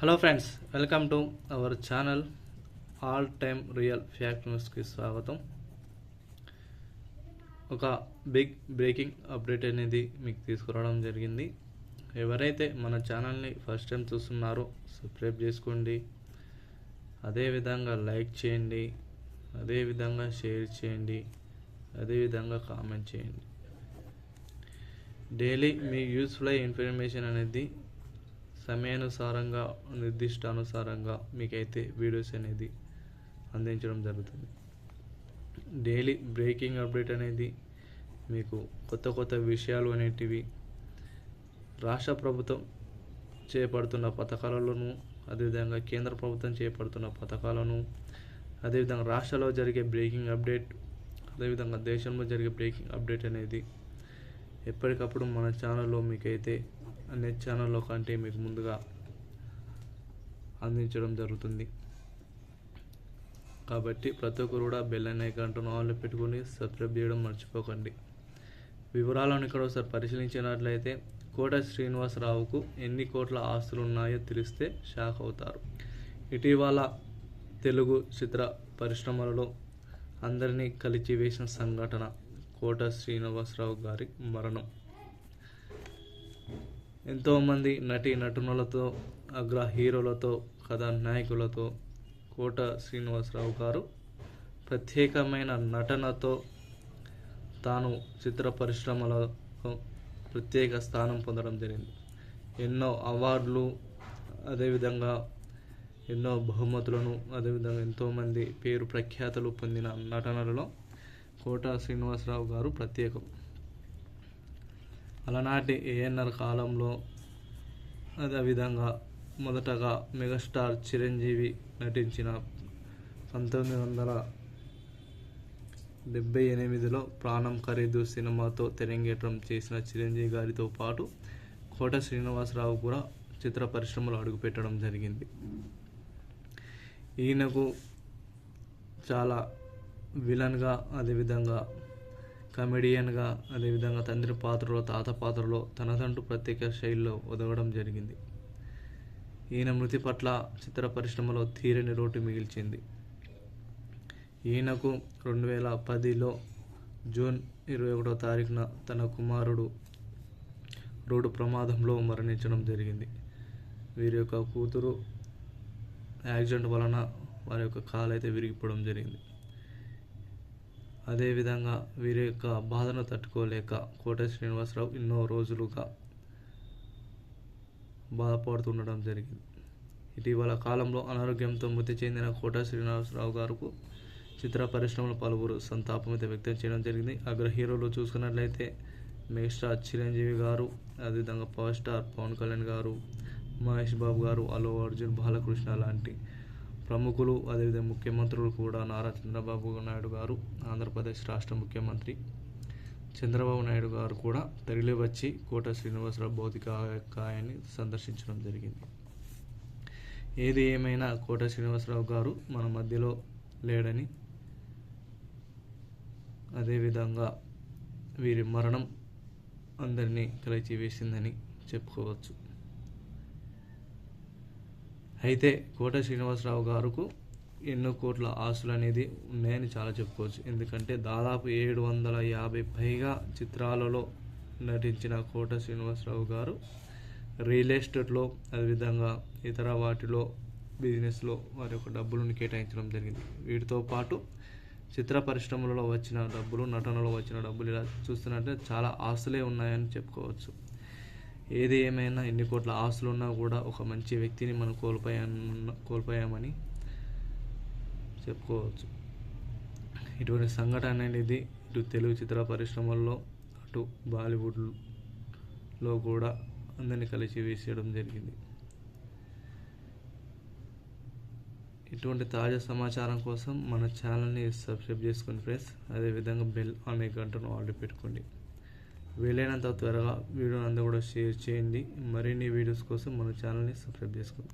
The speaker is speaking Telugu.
Hello friends, welcome to our channel all time real fact న్యూస్కి స్వాగతం. ఒక బిగ్ బ్రేకింగ్ అప్డేట్ అనేది మీకు తీసుకురావడం జరిగింది. ఎవరైతే మన ఛానల్ని ఫస్ట్ టైం చూస్తున్నారో సబ్స్క్రైబ్ చేసుకోండి, అదేవిధంగా లైక్ చేయండి, అదేవిధంగా షేర్ చేయండి, అదేవిధంగా కామెంట్ చేయండి. డైలీ మీ యూస్ఫుల్ ఇన్ఫర్మేషన్ అనేది సమయానుసారంగా నిర్దిష్టానుసారంగా మీకైతే వీడియోస్ అనేది అందించడం జరుగుతుంది. డైలీ బ్రేకింగ్ అప్డేట్ అనేది మీకు కొత్త కొత్త విషయాలు అనేటివి రాష్ట్ర ప్రభుత్వం చేపడుతున్న పథకాలను, అదేవిధంగా కేంద్ర ప్రభుత్వం చేపడుతున్న పథకాలను, అదేవిధంగా రాష్ట్రాల్లో జరిగే బ్రేకింగ్ అప్డేట్, అదేవిధంగా దేశంలో జరిగే బ్రేకింగ్ అప్డేట్ అనేది ఎప్పటికప్పుడు మన ఛానల్లో మీకైతే అన్ని ఛానల్లో కంటే మీకు ముందుగా అందించడం జరుగుతుంది. కాబట్టి ప్రతి ఒక్కరు కూడా బెల్ ఐకాన్ ఆన్లో పెట్టుకుని సబ్స్క్రైబ్ చేయడం మర్చిపోకండి. వివరాలను ఇక్కడ ఒకసారి పరిశీలించినట్లయితే కోట శ్రీనివాసరావుకు ఎన్ని కోట్ల ఆస్తులు ఉన్నాయో తెలిస్తే షాక్ అవుతారు. ఇటీవల తెలుగు చిత్ర పరిశ్రమలలో అందరినీ కలిచివేసిన సంఘటన కోట శ్రీనివాసరావు గారి మరణం. ఎంతోమంది నటునులతో, అగ్ర హీరోలతో, కథానాయకులతో కోట శ్రీనివాసరావు గారు ప్రత్యేకమైన నటనతో తాను చిత్ర పరిశ్రమలో ప్రత్యేక స్థానం పొందడం జరిగింది. ఎన్నో అవార్డులు, అదేవిధంగా ఎన్నో బహుమతులను, అదేవిధంగా ఎంతోమంది పేరు ప్రఖ్యాతలు పొందిన నటనలలో కోట శ్రీనివాసరావు గారు ప్రత్యేకం. అలనాటి ఏఎన్ఆర్ కాలంలో, అదేవిధంగా మొదటగా మెగాస్టార్ చిరంజీవి నటించిన 1978లో ప్రాణం ఖరీదు సినిమాతో తెరంగేట్రం చేసిన చిరంజీవి గారితో పాటు కోట శ్రీనివాసరావు కూడా చిత్ర పరిశ్రమలో అడుగుపెట్టడం జరిగింది. ఈయనకు చాలా విలన్గా, అదేవిధంగా కమెడియన్గా, అదేవిధంగా తండ్రి పాత్రలో, తాత పాత్రలో తనదంటూ ప్రత్యేక శైలిలో ఒదగడం జరిగింది. ఈయన మృతి పట్ల చిత్ర పరిశ్రమలో తీరని లోటు మిగిల్చింది. ఈయనకు 2010లో జూన్ 21వ తారీఖున తన కుమారుడు రోడ్డు ప్రమాదంలో మరణించడం జరిగింది. వీరి యొక్క కూతురు యాక్సిడెంట్ వలన వారి యొక్క కాలు అయితే విరిగిపోవడం జరిగింది. అదేవిధంగా వీరి యొక్క బాధను తట్టుకోలేక కోట శ్రీనివాసరావు ఎన్నో రోజులుగా బాధపడుతుండడం జరిగింది. ఇటీవల కాలంలో అనారోగ్యంతో మృతి చెందిన కోట శ్రీనివాసరావు గారుకు చిత్ర పరిశ్రమలో పలువురు సంతాపం అయితే వ్యక్తం చేయడం జరిగింది. అగ్ర హీరోలు చూసుకున్నట్లయితే మెగాస్టార్ చిరంజీవి గారు, అదేవిధంగా పవర్ స్టార్ పవన్ కళ్యాణ్ గారు, మహేష్ బాబు గారు, అల్లు అర్జున్, బాలకృష్ణ లాంటి ప్రముఖులు, అదేవిధంగా ముఖ్యమంత్రులు కూడా నారా చంద్రబాబు నాయుడు గారు, ఆంధ్రప్రదేశ్ రాష్ట్ర ముఖ్యమంత్రి చంద్రబాబు నాయుడు గారు కూడా తరలి వచ్చి కోట శ్రీనివాసరావు భౌతికాయాన్ని సందర్శించడం జరిగింది. ఏది ఏమైనా కోట శ్రీనివాసరావు గారు మన మధ్యలో లేడని, అదేవిధంగా వీరి మరణం అందరినీ కలిచివేసిందని చెప్పుకోవచ్చు. అయితే కోట శ్రీనివాసరావు గారుకు ఎన్నో కోట్ల ఆస్తులు అనేది ఉన్నాయని చాలా చెప్పుకోవచ్చు. ఎందుకంటే దాదాపు 750 పైగా చిత్రాలలో నటించిన కోట శ్రీనివాసరావు గారు రియల్ ఎస్టేట్లో, అదేవిధంగా ఇతర వాటిలో బిజినెస్లో వారి యొక్క డబ్బులను కేటాయించడం జరిగింది. వీటితో పాటు చిత్ర పరిశ్రమలలో వచ్చిన డబ్బులు, నటనలో వచ్చిన డబ్బులు, ఇలా చూస్తున్నట్లయితే చాలా ఆస్తులే ఉన్నాయని చెప్పుకోవచ్చు. ఏది ఏమైనా ఎన్ని కోట్ల ఆస్తులు ఉన్నా కూడా ఒక మంచి వ్యక్తిని మనం కోల్పోయామని చెప్పుకోవచ్చు. ఇటువంటి సంఘటన అనేది ఇటు తెలుగు చిత్ర పరిశ్రమల్లో, అటు బాలీవుడ్లో కూడా అందరినీ కలిసి వేసేయడం జరిగింది. ఇటువంటి తాజా సమాచారం కోసం మన ఛానల్ని సబ్స్క్రైబ్ చేసుకోండి ఫ్రెండ్స్. అదేవిధంగా బెల్ అనే గంటను ఆల్రెడీ పెట్టుకోండి. వీలైనంత త్వరగా వీడియోని అందరూ కూడా షేర్ చేయండి. మరిన్ని వీడియోస్ కోసం మన ఛానల్ని సబ్స్క్రైబ్ చేసుకోండి.